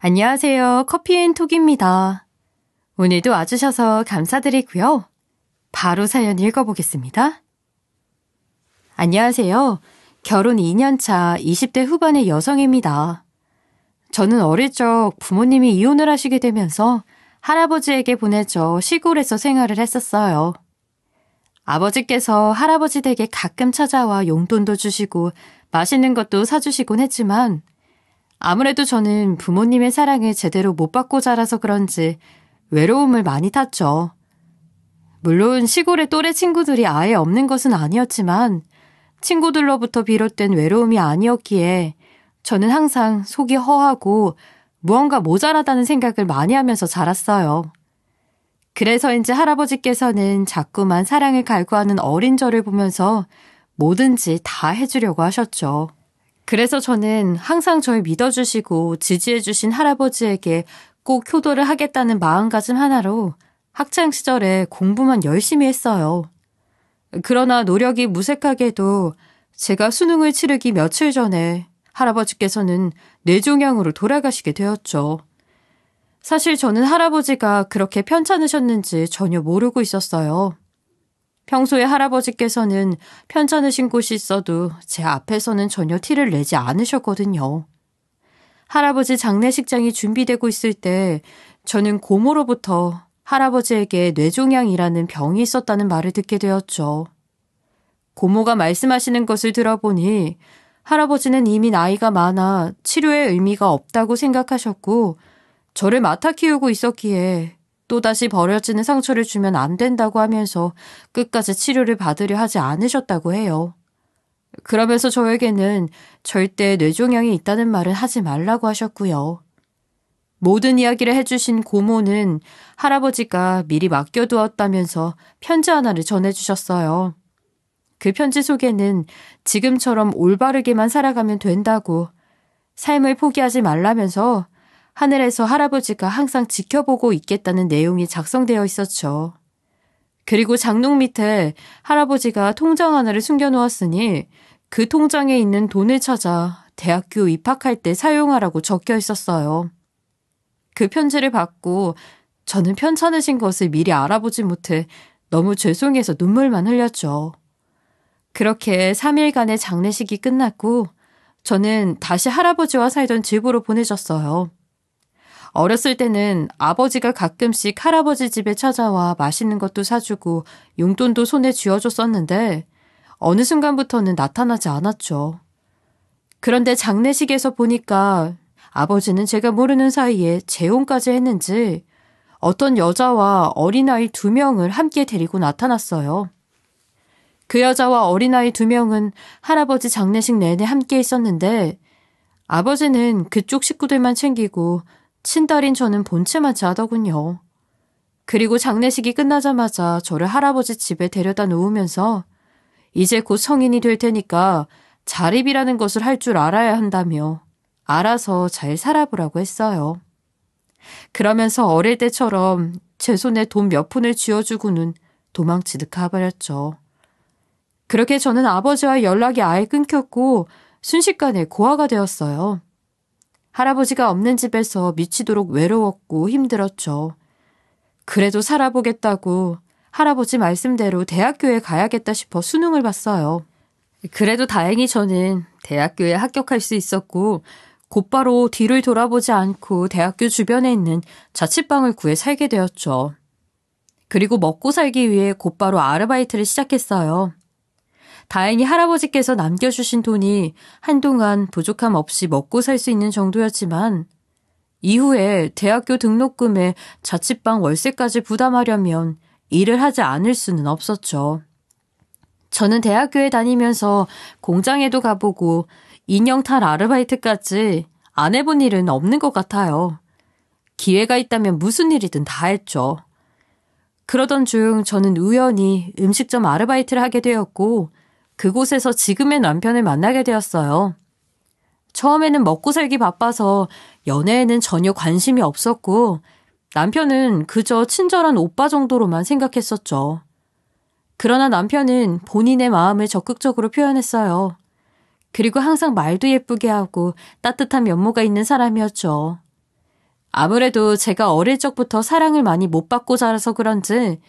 안녕하세요. 커피앤톡입니다. 오늘도 와주셔서 감사드리고요. 바로 사연 읽어보겠습니다. 안녕하세요. 결혼 2년차 20대 후반의 여성입니다. 저는 어릴 적 부모님이 이혼을 하시게 되면서 할아버지에게 보내져 시골에서 생활을 했었어요. 아버지께서 할아버지 댁에 가끔 찾아와 용돈도 주시고 맛있는 것도 사주시곤 했지만 아무래도 저는 부모님의 사랑을 제대로 못 받고 자라서 그런지 외로움을 많이 탔죠. 물론 시골의 또래 친구들이 아예 없는 것은 아니었지만 친구들로부터 비롯된 외로움이 아니었기에 저는 항상 속이 허하고 무언가 모자라다는 생각을 많이 하면서 자랐어요. 그래서인지 할아버지께서는 자꾸만 사랑을 갈구하는 어린 저를 보면서 뭐든지 다 해주려고 하셨죠. 그래서 저는 항상 저를 믿어주시고 지지해주신 할아버지에게 꼭 효도를 하겠다는 마음가짐 하나로 학창시절에 공부만 열심히 했어요. 그러나 노력이 무색하게도 제가 수능을 치르기 며칠 전에 할아버지께서는 뇌종양으로 돌아가시게 되었죠. 사실 저는 할아버지가 그렇게 편찮으셨는지 전혀 모르고 있었어요. 평소에 할아버지께서는 편찮으신 곳이 있어도 제 앞에서는 전혀 티를 내지 않으셨거든요. 할아버지 장례식장이 준비되고 있을 때 저는 고모로부터 할아버지에게 뇌종양이라는 병이 있었다는 말을 듣게 되었죠. 고모가 말씀하시는 것을 들어보니 할아버지는 이미 나이가 많아 치료에 의미가 없다고 생각하셨고 저를 맡아 키우고 있었기에 또다시 버려지는 상처를 주면 안 된다고 하면서 끝까지 치료를 받으려 하지 않으셨다고 해요. 그러면서 저에게는 절대 뇌종양이 있다는 말은 하지 말라고 하셨고요. 모든 이야기를 해주신 고모는 할아버지가 미리 맡겨두었다면서 편지 하나를 전해주셨어요. 그 편지 속에는 지금처럼 올바르게만 살아가면 된다고 삶을 포기하지 말라면서 하늘에서 할아버지가 항상 지켜보고 있겠다는 내용이 작성되어 있었죠. 그리고 장롱 밑에 할아버지가 통장 하나를 숨겨놓았으니 그 통장에 있는 돈을 찾아 대학교 입학할 때 사용하라고 적혀 있었어요. 그 편지를 받고 저는 편찮으신 것을 미리 알아보지 못해 너무 죄송해서 눈물만 흘렸죠. 그렇게 3일간의 장례식이 끝났고 저는 다시 할아버지와 살던 집으로 보내졌어요. 어렸을 때는 아버지가 가끔씩 할아버지 집에 찾아와 맛있는 것도 사주고 용돈도 손에 쥐어줬었는데 어느 순간부터는 나타나지 않았죠. 그런데 장례식에서 보니까 아버지는 제가 모르는 사이에 재혼까지 했는지 어떤 여자와 어린아이 2명을 함께 데리고 나타났어요. 그 여자와 어린아이 2명은 할아버지 장례식 내내 함께 있었는데 아버지는 그쪽 식구들만 챙기고 친딸인 저는 본체만 자더군요. 그리고 장례식이 끝나자마자 저를 할아버지 집에 데려다 놓으면서 이제 곧 성인이 될 테니까 자립이라는 것을 할 줄 알아야 한다며 알아서 잘 살아보라고 했어요. 그러면서 어릴 때처럼 제 손에 돈 몇 푼을 쥐어주고는 도망치듯 가버렸죠. 그렇게 저는 아버지와 연락이 아예 끊겼고 순식간에 고아가 되었어요. 할아버지가 없는 집에서 미치도록 외로웠고 힘들었죠. 그래도 살아보겠다고 할아버지 말씀대로 대학교에 가야겠다 싶어 수능을 봤어요. 그래도 다행히 저는 대학교에 합격할 수 있었고 곧바로 뒤를 돌아보지 않고 대학교 주변에 있는 자취방을 구해 살게 되었죠. 그리고 먹고 살기 위해 곧바로 아르바이트를 시작했어요. 다행히 할아버지께서 남겨주신 돈이 한동안 부족함 없이 먹고 살 수 있는 정도였지만 이후에 대학교 등록금에 자취방 월세까지 부담하려면 일을 하지 않을 수는 없었죠. 저는 대학교에 다니면서 공장에도 가보고 인형탈 아르바이트까지 안 해본 일은 없는 것 같아요. 기회가 있다면 무슨 일이든 다 했죠. 그러던 중 저는 우연히 음식점 아르바이트를 하게 되었고 그곳에서 지금의 남편을 만나게 되었어요. 처음에는 먹고 살기 바빠서 연애에는 전혀 관심이 없었고 남편은 그저 친절한 오빠 정도로만 생각했었죠. 그러나 남편은 본인의 마음을 적극적으로 표현했어요. 그리고 항상 말도 예쁘게 하고 따뜻한 면모가 있는 사람이었죠. 아무래도 제가 어릴 적부터 사랑을 많이 못 받고 자라서 그런지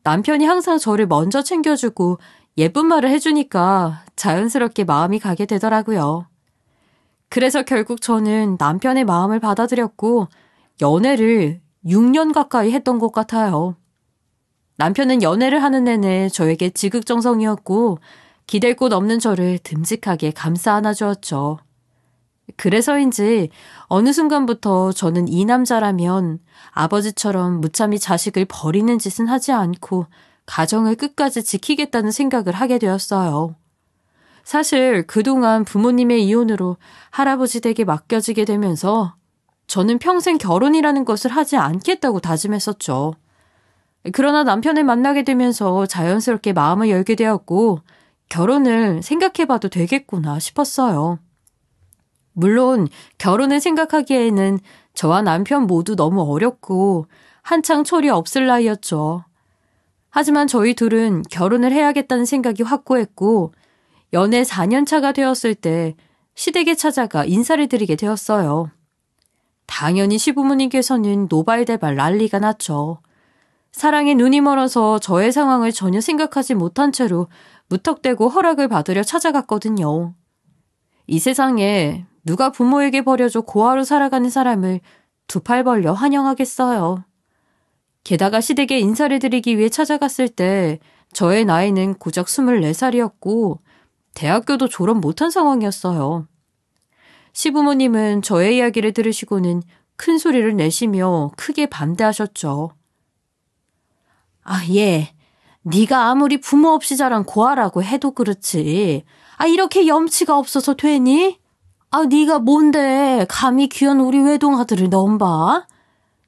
남편이 항상 저를 먼저 챙겨주고 예쁜 말을 해주니까 자연스럽게 마음이 가게 되더라고요. 그래서 결국 저는 남편의 마음을 받아들였고 연애를 6년 가까이 했던 것 같아요. 남편은 연애를 하는 내내 저에게 지극정성이었고 기댈 곳 없는 저를 듬직하게 감싸 안아주었죠. 그래서인지 어느 순간부터 저는 이 남자라면 아버지처럼 무참히 자식을 버리는 짓은 하지 않고 가정을 끝까지 지키겠다는 생각을 하게 되었어요. 사실 그동안 부모님의 이혼으로 할아버지 댁에 맡겨지게 되면서 저는 평생 결혼이라는 것을 하지 않겠다고 다짐했었죠. 그러나 남편을 만나게 되면서 자연스럽게 마음을 열게 되었고 결혼을 생각해봐도 되겠구나 싶었어요. 물론 결혼을 생각하기에는 저와 남편 모두 너무 어렸고 한창 철이 없을 나이였죠. 하지만 저희 둘은 결혼을 해야겠다는 생각이 확고했고 연애 4년 차가 되었을 때 시댁에 찾아가 인사를 드리게 되었어요. 당연히 시부모님께서는 노발대발 난리가 났죠. 사랑에 눈이 멀어서 저의 상황을 전혀 생각하지 못한 채로 무턱대고 허락을 받으려 찾아갔거든요. 이 세상에 누가 부모에게 버려줘 고아로 살아가는 사람을 두 팔 벌려 환영하겠어요. 게다가 시댁에 인사를 드리기 위해 찾아갔을 때 저의 나이는 고작 24살이었고 대학교도 졸업 못한 상황이었어요. 시부모님은 저의 이야기를 들으시고는 큰 소리를 내시며 크게 반대하셨죠. 얘, 네가 아무리 부모 없이 자란 고아라고 해도 그렇지. 이렇게 염치가 없어서 되니? 네가 뭔데 감히 귀한 우리 외동아들을 넘봐?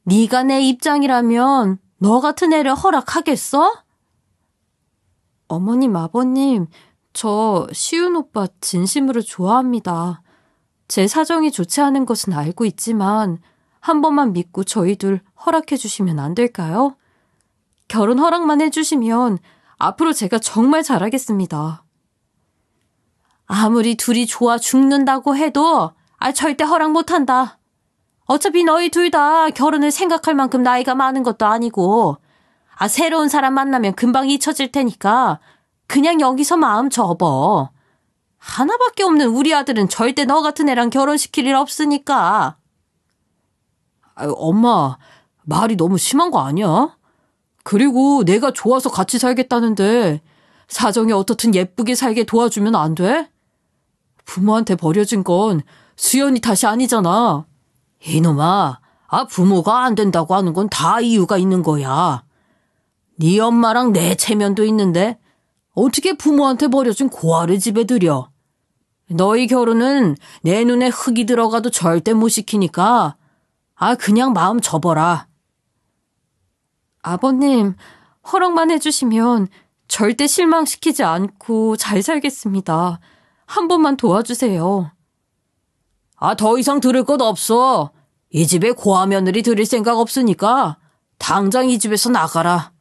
네가 내 입장이라면 너 같은 애를 허락하겠어? 어머님, 아버님, 저 시훈 오빠 진심으로 좋아합니다. 제 사정이 좋지 않은 것은 알고 있지만 한 번만 믿고 저희 둘 허락해 주시면 안 될까요? 결혼 허락만 해주시면 앞으로 제가 정말 잘하겠습니다. 아무리 둘이 좋아 죽는다고 해도 절대 허락 못한다. 어차피 너희 둘 다 결혼을 생각할 만큼 나이가 많은 것도 아니고 새로운 사람 만나면 금방 잊혀질 테니까 그냥 여기서 마음 접어. 하나밖에 없는 우리 아들은 절대 너 같은 애랑 결혼시킬 일 없으니까. 엄마, 말이 너무 심한 거 아니야? 그리고 내가 좋아서 같이 살겠다는데 사정이 어떻든 예쁘게 살게 도와주면 안 돼? 부모한테 버려진 건 수연이 탓이 아니잖아. 이놈아, 부모가 안 된다고 하는 건 다 이유가 있는 거야. 네 엄마랑 내 체면도 있는데 어떻게 부모한테 버려진 고아를 집에 들여? 너희 결혼은 내 눈에 흙이 들어가도 절대 못 시키니까 그냥 마음 접어라. 아버님, 허락만 해주시면 절대 실망시키지 않고 잘 살겠습니다. 한 번만 도와주세요. 더 이상 들을 것 없어. 이 집에 고아 며느리 들일 생각 없으니까 당장 이 집에서 나가라.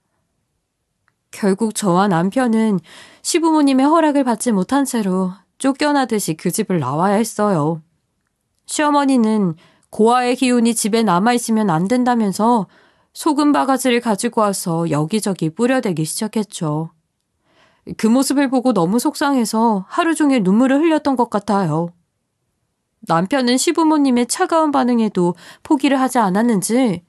결국 저와 남편은 시부모님의 허락을 받지 못한 채로 쫓겨나듯이 그 집을 나와야 했어요. 시어머니는 고아의 기운이 집에 남아있으면 안 된다면서 소금 바가지를 가지고 와서 여기저기 뿌려대기 시작했죠. 그 모습을 보고 너무 속상해서 하루 종일 눈물을 흘렸던 것 같아요. 남편은 시부모님의 차가운 반응에도 포기를 하지 않았는지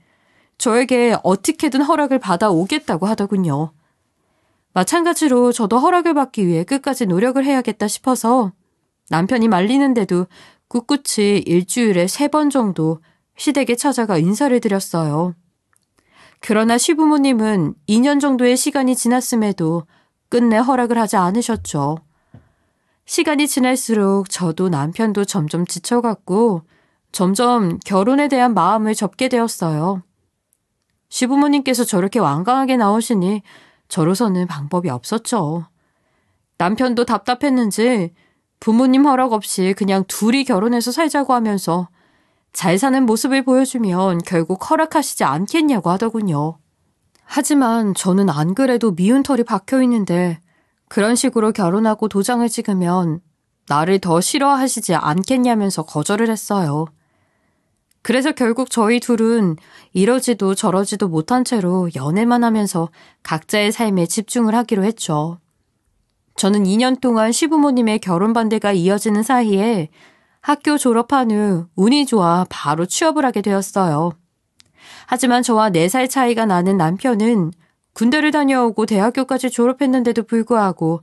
저에게 어떻게든 허락을 받아오겠다고 하더군요. 마찬가지로 저도 허락을 받기 위해 끝까지 노력을 해야겠다 싶어서 남편이 말리는데도 꿋꿋이 일주일에 3번 정도 시댁에 찾아가 인사를 드렸어요. 그러나 시부모님은 2년 정도의 시간이 지났음에도 끝내 허락을 하지 않으셨죠. 시간이 지날수록 저도 남편도 점점 지쳐갔고 점점 결혼에 대한 마음을 접게 되었어요. 시부모님께서 저렇게 완강하게 나오시니 저로서는 방법이 없었죠. 남편도 답답했는지 부모님 허락 없이 그냥 둘이 결혼해서 살자고 하면서 잘 사는 모습을 보여주면 결국 허락하시지 않겠냐고 하더군요. 하지만 저는 안 그래도 미운 털이 박혀있는데 그런 식으로 결혼하고 도장을 찍으면 나를 더 싫어하시지 않겠냐면서 거절을 했어요. 그래서 결국 저희 둘은 이러지도 저러지도 못한 채로 연애만 하면서 각자의 삶에 집중을 하기로 했죠. 저는 2년 동안 시부모님의 결혼 반대가 이어지는 사이에 학교 졸업한 후 운이 좋아 바로 취업을 하게 되었어요. 하지만 저와 4살 차이가 나는 남편은 군대를 다녀오고 대학교까지 졸업했는데도 불구하고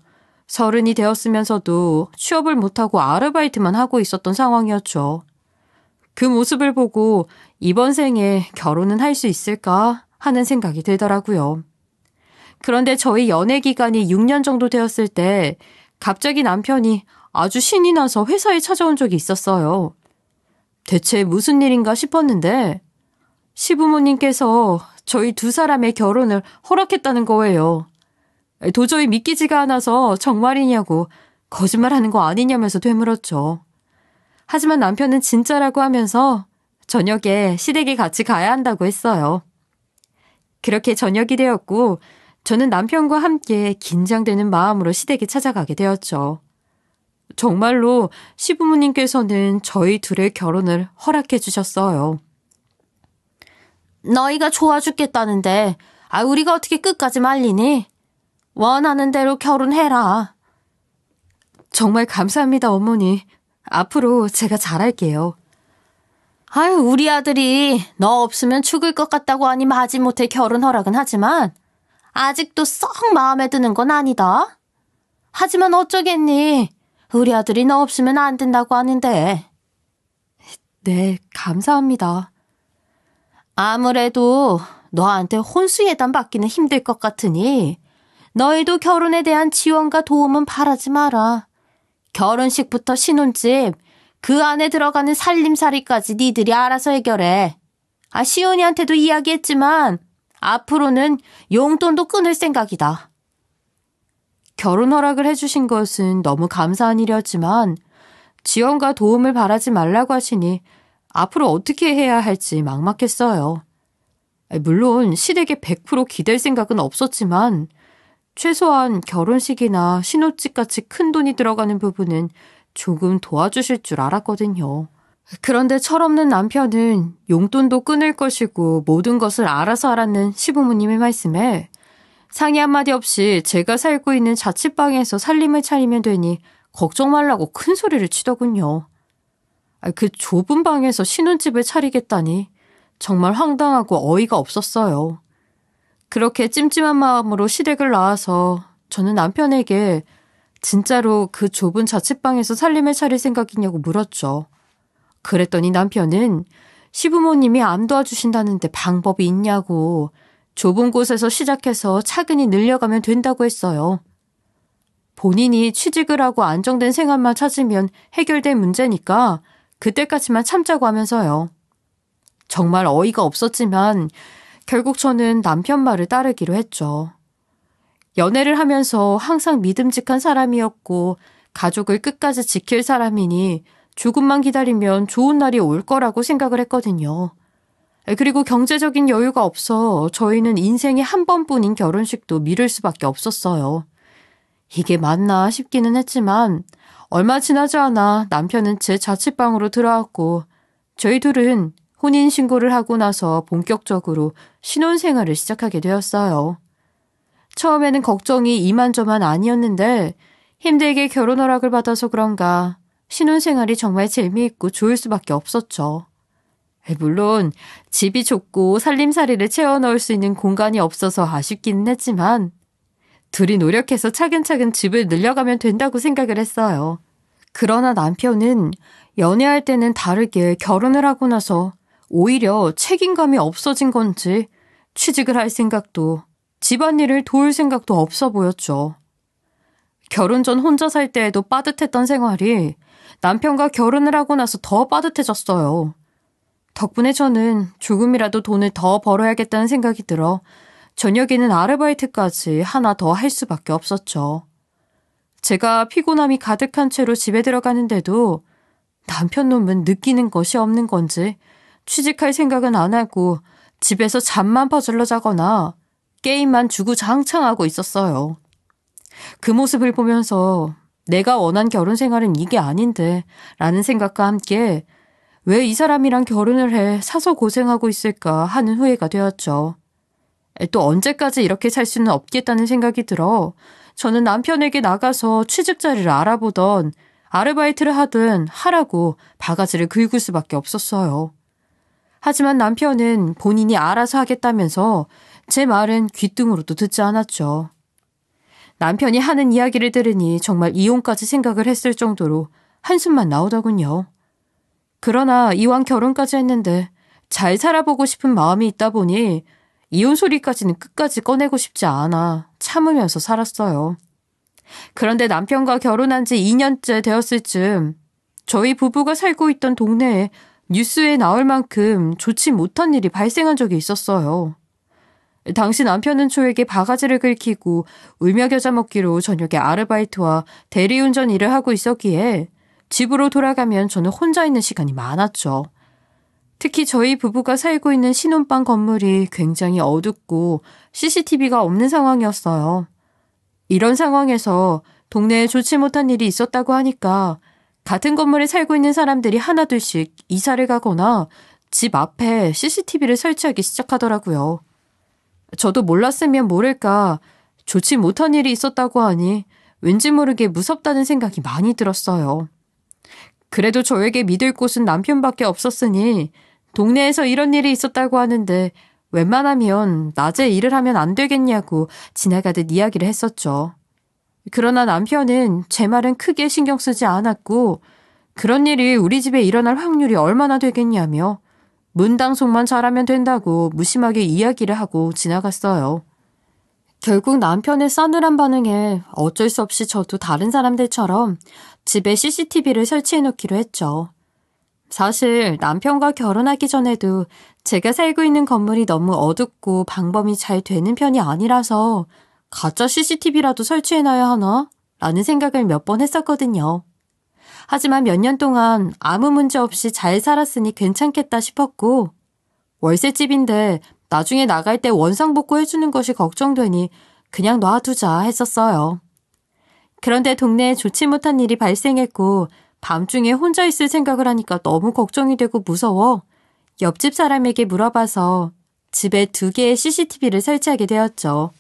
30이 되었으면서도 취업을 못하고 아르바이트만 하고 있었던 상황이었죠. 그 모습을 보고 이번 생에 결혼은 할 수 있을까 하는 생각이 들더라고요. 그런데 저희 연애 기간이 6년 정도 되었을 때 갑자기 남편이 아주 신이 나서 회사에 찾아온 적이 있었어요. 대체 무슨 일인가 싶었는데 시부모님께서 저희 2사람의 결혼을 허락했다는 거예요. 도저히 믿기지가 않아서 정말이냐고 거짓말하는 거 아니냐면서 되물었죠. 하지만 남편은 진짜라고 하면서 저녁에 시댁에 같이 가야 한다고 했어요. 그렇게 저녁이 되었고 저는 남편과 함께 긴장되는 마음으로 시댁에 찾아가게 되었죠. 정말로 시부모님께서는 저희 둘의 결혼을 허락해 주셨어요. 너희가 좋아 죽겠다는데 우리가 어떻게 끝까지 말리니? 원하는 대로 결혼해라. 정말 감사합니다, 어머니. 앞으로 제가 잘할게요. 우리 아들이 너 없으면 죽을 것 같다고 하니 마지못해 결혼 허락은 하지만 아직도 썩 마음에 드는 건 아니다. 하지만 어쩌겠니? 우리 아들이 너 없으면 안 된다고 하는데. 네, 감사합니다. 아무래도 너한테 혼수예단 받기는 힘들 것 같으니 너희도 결혼에 대한 지원과 도움은 바라지 마라. 결혼식부터 신혼집, 그 안에 들어가는 살림살이까지 니들이 알아서 해결해. 시온이한테도 이야기했지만 앞으로는 용돈도 끊을 생각이다. 결혼 허락을 해주신 것은 너무 감사한 일이었지만 지원과 도움을 바라지 말라고 하시니 앞으로 어떻게 해야 할지 막막했어요. 물론 시댁에 100% 기댈 생각은 없었지만 최소한 결혼식이나 신혼집같이 큰 돈이 들어가는 부분은 조금 도와주실 줄 알았거든요. 그런데 철없는 남편은 용돈도 끊을 것이고 모든 것을 알아서 하라는 시부모님의 말씀에 상의 한마디 없이 제가 살고 있는 자취방에서 살림을 차리면 되니 걱정 말라고 큰 소리를 치더군요. 그 좁은 방에서 신혼집을 차리겠다니 정말 황당하고 어이가 없었어요. 그렇게 찜찜한 마음으로 시댁을 나와서 저는 남편에게 진짜로 그 좁은 자취방에서 살림을 차릴 생각이냐고 물었죠. 그랬더니 남편은 시부모님이 안 도와주신다는데 방법이 있냐고 좁은 곳에서 시작해서 차근히 늘려가면 된다고 했어요. 본인이 취직을 하고 안정된 생활만 찾으면 해결될 문제니까 그때까지만 참자고 하면서요. 정말 어이가 없었지만 결국 저는 남편 말을 따르기로 했죠. 연애를 하면서 항상 믿음직한 사람이었고 가족을 끝까지 지킬 사람이니 조금만 기다리면 좋은 날이 올 거라고 생각을 했거든요. 그리고 경제적인 여유가 없어 저희는 인생에 한 번뿐인 결혼식도 미룰 수밖에 없었어요. 이게 맞나 싶기는 했지만 얼마 지나지 않아 남편은 제 자취방으로 들어왔고 저희 둘은 혼인신고를 하고 나서 본격적으로 신혼생활을 시작하게 되었어요. 처음에는 걱정이 이만저만 아니었는데 힘들게 결혼 허락을 받아서 그런가 신혼생활이 정말 재미있고 좋을 수밖에 없었죠. 물론 집이 좁고 살림살이를 채워넣을 수 있는 공간이 없어서 아쉽기는 했지만 둘이 노력해서 차근차근 집을 늘려가면 된다고 생각을 했어요. 그러나 남편은 연애할 때는 다르게 결혼을 하고 나서 오히려 책임감이 없어진 건지 취직을 할 생각도 집안일을 도울 생각도 없어 보였죠. 결혼 전 혼자 살 때에도 빠듯했던 생활이 남편과 결혼을 하고 나서 더 빠듯해졌어요. 덕분에 저는 조금이라도 돈을 더 벌어야겠다는 생각이 들어 저녁에는 아르바이트까지 하나 더 할 수밖에 없었죠. 제가 피곤함이 가득한 채로 집에 들어가는데도 남편 놈은 느끼는 것이 없는 건지 취직할 생각은 안 하고 집에서 잠만 퍼질러 자거나 게임만 주구장창하고 있었어요. 그 모습을 보면서 내가 원한 결혼 생활은 이게 아닌데 라는 생각과 함께 왜 이 사람이랑 결혼을 해 사서 고생하고 있을까 하는 후회가 되었죠. 또 언제까지 이렇게 살 수는 없겠다는 생각이 들어 저는 남편에게 나가서 취직 자리를 알아보던 아르바이트를 하든 하라고 바가지를 긁을 수밖에 없었어요. 하지만 남편은 본인이 알아서 하겠다면서 제 말은 귓등으로도 듣지 않았죠. 남편이 하는 이야기를 들으니 정말 이혼까지 생각을 했을 정도로 한숨만 나오더군요. 그러나 이왕 결혼까지 했는데 잘 살아보고 싶은 마음이 있다 보니 이혼 소리까지는 끝까지 꺼내고 싶지 않아 참으면서 살았어요. 그런데 남편과 결혼한 지 2년째 되었을 즈음 저희 부부가 살고 있던 동네에 뉴스에 나올 만큼 좋지 못한 일이 발생한 적이 있었어요. 당시 남편은 저에게 바가지를 긁히고 울며 겨자 먹기로 저녁에 아르바이트와 대리운전 일을 하고 있었기에 집으로 돌아가면 저는 혼자 있는 시간이 많았죠. 특히 저희 부부가 살고 있는 신혼방 건물이 굉장히 어둡고 CCTV가 없는 상황이었어요. 이런 상황에서 동네에 좋지 못한 일이 있었다고 하니까 같은 건물에 살고 있는 사람들이 하나둘씩 이사를 가거나 집 앞에 CCTV를 설치하기 시작하더라고요. 저도 몰랐으면 모를까 좋지 못한 일이 있었다고 하니 왠지 모르게 무섭다는 생각이 많이 들었어요. 그래도 저에게 믿을 곳은 남편밖에 없었으니 동네에서 이런 일이 있었다고 하는데 웬만하면 낮에 일을 하면 안 되겠냐고 지나가듯 이야기를 했었죠. 그러나 남편은 제 말은 크게 신경 쓰지 않았고 그런 일이 우리 집에 일어날 확률이 얼마나 되겠냐며 문단속만 잘하면 된다고 무심하게 이야기를 하고 지나갔어요. 결국 남편의 싸늘한 반응에 어쩔 수 없이 저도 다른 사람들처럼 집에 CCTV를 설치해 놓기로 했죠. 사실 남편과 결혼하기 전에도 제가 살고 있는 건물이 너무 어둡고 방범이 잘 되는 편이 아니라서 가짜 CCTV라도 설치해놔야 하나? 라는 생각을 몇 번 했었거든요. 하지만 몇 년 동안 아무 문제 없이 잘 살았으니 괜찮겠다 싶었고 월세집인데 나중에 나갈 때 원상복구 해주는 것이 걱정되니 그냥 놔두자 했었어요. 그런데 동네에 좋지 못한 일이 발생했고 밤중에 혼자 있을 생각을 하니까 너무 걱정이 되고 무서워 옆집 사람에게 물어봐서 집에 2개의 CCTV를 설치하게 되었죠.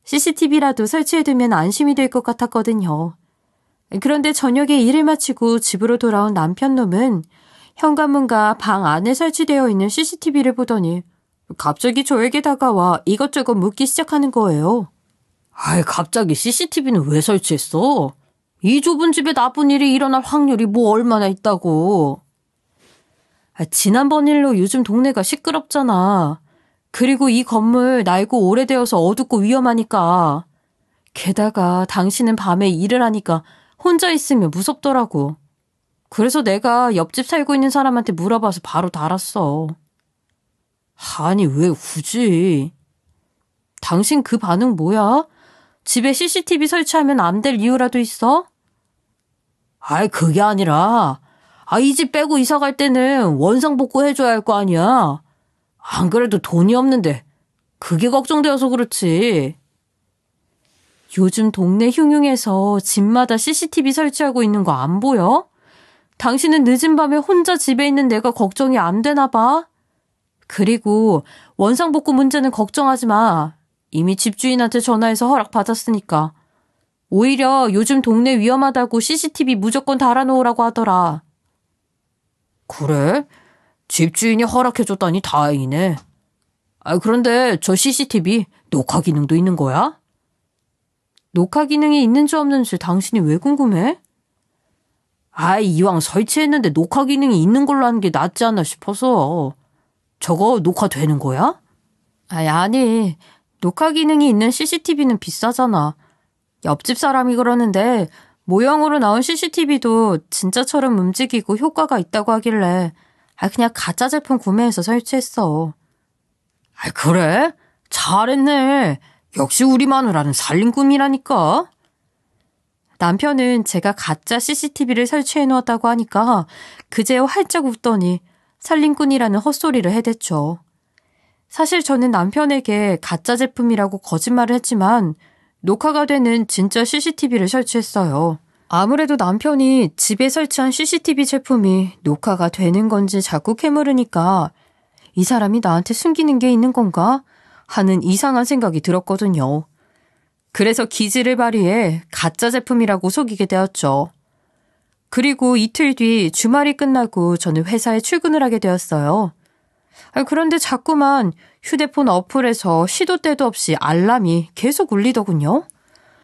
CCTV라도 설치해두면 안심이 될 것 같았거든요. 그런데 저녁에 일을 마치고 집으로 돌아온 남편 놈은 현관문과 방 안에 설치되어 있는 CCTV를 보더니 갑자기 저에게 다가와 이것저것 묻기 시작하는 거예요. 아이, 갑자기 CCTV는 왜 설치했어? 이 좁은 집에 나쁜 일이 일어날 확률이 뭐 얼마나 있다고. 지난번 일로 요즘 동네가 시끄럽잖아. 그리고 이 건물 낡고 오래되어서 어둡고 위험하니까. 게다가 당신은 밤에 일을 하니까 혼자 있으면 무섭더라고. 그래서 내가 옆집 살고 있는 사람한테 물어봐서 바로 달았어. 아니, 왜 굳이? 당신 그 반응 뭐야? 집에 CCTV 설치하면 안 될 이유라도 있어? 아이, 그게 아니라 이 집 빼고 이사 갈 때는 원상복구 해줘야 할 거 아니야. 안 그래도 돈이 없는데 그게 걱정되어서 그렇지. 요즘 동네 흉흉해서 집마다 CCTV 설치하고 있는 거 안 보여? 당신은 늦은 밤에 혼자 집에 있는 내가 걱정이 안 되나 봐? 그리고 원상복구 문제는 걱정하지 마. 이미 집주인한테 전화해서 허락받았으니까. 오히려 요즘 동네 위험하다고 CCTV 무조건 달아놓으라고 하더라. 그래? 집주인이 허락해줬다니 다행이네. 그런데 저 CCTV 녹화 기능도 있는 거야? 녹화 기능이 있는지 없는지 당신이 왜 궁금해? 이왕 설치했는데 녹화 기능이 있는 걸로 하는 게 낫지 않나 싶어서. 저거 녹화되는 거야? 아니. 녹화 기능이 있는 CCTV는 비싸잖아. 옆집 사람이 그러는데 모형으로 나온 CCTV도 진짜처럼 움직이고 효과가 있다고 하길래 그냥 가짜 제품 구매해서 설치했어. 그래? 잘했네. 역시 우리 마누라는 살림꾼이라니까. 남편은 제가 가짜 CCTV를 설치해 놓았다고 하니까 그제야 활짝 웃더니 살림꾼이라는 헛소리를 해댔죠. 사실 저는 남편에게 가짜 제품이라고 거짓말을 했지만 녹화가 되는 진짜 CCTV를 설치했어요. 아무래도 남편이 집에 설치한 CCTV 제품이 녹화가 되는 건지 자꾸 캐물으니까 이 사람이 나한테 숨기는 게 있는 건가 하는 이상한 생각이 들었거든요. 그래서 기지를 발휘해 가짜 제품이라고 속이게 되었죠. 그리고 이틀 뒤 주말이 끝나고 저는 회사에 출근을 하게 되었어요. 그런데 자꾸만 휴대폰 어플에서 시도 때도 없이 알람이 계속 울리더군요.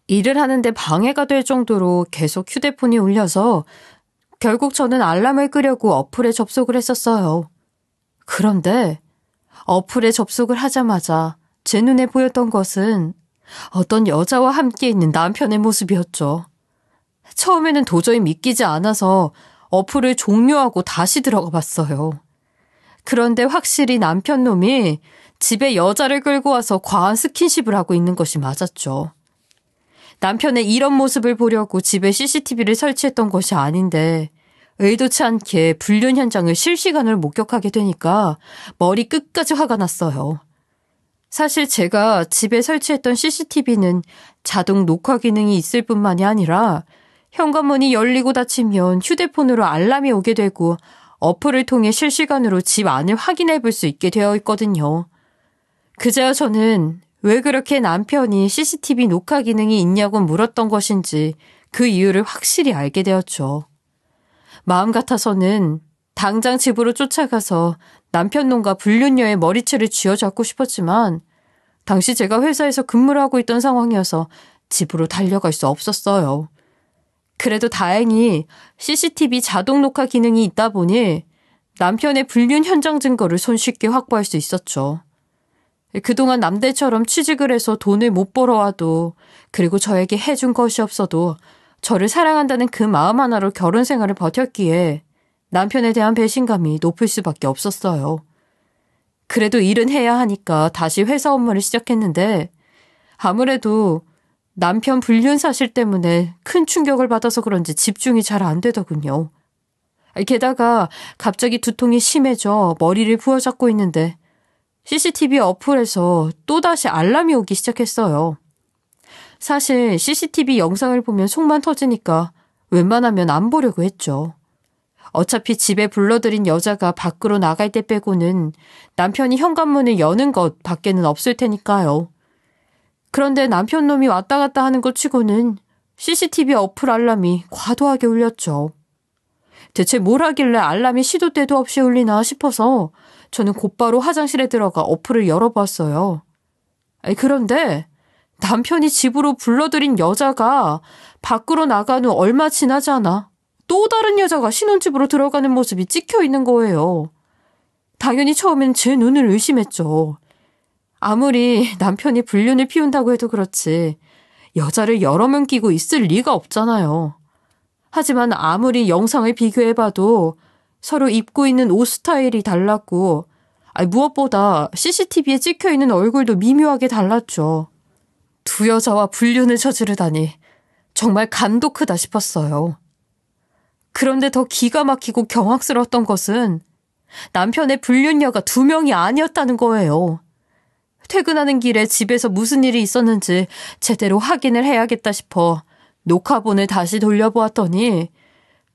일을 하는데 방해가 될 정도로 계속 휴대폰이 울려서 결국 저는 알람을 끄려고 어플에 접속을 했었어요. 그런데 어플에 접속을 하자마자 제 눈에 보였던 것은 어떤 여자와 함께 있는 남편의 모습이었죠. 처음에는 도저히 믿기지 않아서 어플을 종료하고 다시 들어가 봤어요. 그런데 확실히 남편 놈이 집에 여자를 끌고 와서 과한 스킨십을 하고 있는 것이 맞았죠. 남편의 이런 모습을 보려고 집에 CCTV를 설치했던 것이 아닌데 의도치 않게 불륜 현장을 실시간으로 목격하게 되니까 머리 끝까지 화가 났어요. 사실 제가 집에 설치했던 CCTV는 자동 녹화 기능이 있을 뿐만이 아니라 현관문이 열리고 닫히면 휴대폰으로 알람이 오게 되고 어플을 통해 실시간으로 집 안을 확인해 볼 수 있게 되어 있거든요. 그제야 저는 왜 그렇게 남편이 CCTV 녹화 기능이 있냐고 물었던 것인지 그 이유를 확실히 알게 되었죠. 마음 같아서는 당장 집으로 쫓아가서 남편 놈과 불륜녀의 머리채를 쥐어잡고 싶었지만 당시 제가 회사에서 근무를 하고 있던 상황이어서 집으로 달려갈 수 없었어요. 그래도 다행히 CCTV 자동 녹화 기능이 있다 보니 남편의 불륜 현장 증거를 손쉽게 확보할 수 있었죠. 그동안 남들처럼 취직을 해서 돈을 못 벌어와도 그리고 저에게 해준 것이 없어도 저를 사랑한다는 그 마음 하나로 결혼 생활을 버텼기에 남편에 대한 배신감이 높을 수밖에 없었어요. 그래도 일은 해야 하니까 다시 회사 업무를 시작했는데 아무래도 남편 불륜 사실 때문에 큰 충격을 받아서 그런지 집중이 잘 안 되더군요. 게다가 갑자기 두통이 심해져 머리를 부여잡고 있는데 CCTV 어플에서 또다시 알람이 오기 시작했어요. 사실 CCTV 영상을 보면 속만 터지니까 웬만하면 안 보려고 했죠. 어차피 집에 불러들인 여자가 밖으로 나갈 때 빼고는 남편이 현관문을 여는 것 밖에는 없을 테니까요. 그런데 남편 놈이 왔다 갔다 하는 것 치고는 CCTV 어플 알람이 과도하게 울렸죠. 대체 뭘 하길래 알람이 시도 때도 없이 울리나 싶어서 저는 곧바로 화장실에 들어가 어플을 열어봤어요. 그런데 남편이 집으로 불러들인 여자가 밖으로 나간 후 얼마 지나지 않아 또 다른 여자가 신혼집으로 들어가는 모습이 찍혀 있는 거예요. 당연히 처음엔 제 눈을 의심했죠. 아무리 남편이 불륜을 피운다고 해도 그렇지 여자를 여러 명 끼고 있을 리가 없잖아요. 하지만 아무리 영상을 비교해봐도 서로 입고 있는 옷 스타일이 달랐고 무엇보다 CCTV에 찍혀있는 얼굴도 미묘하게 달랐죠. 두 여자와 불륜을 저지르다니 정말 간도 크다 싶었어요. 그런데 더 기가 막히고 경악스러웠던 것은 남편의 불륜녀가 2명이 아니었다는 거예요. 퇴근하는 길에 집에서 무슨 일이 있었는지 제대로 확인을 해야겠다 싶어 녹화본을 다시 돌려보았더니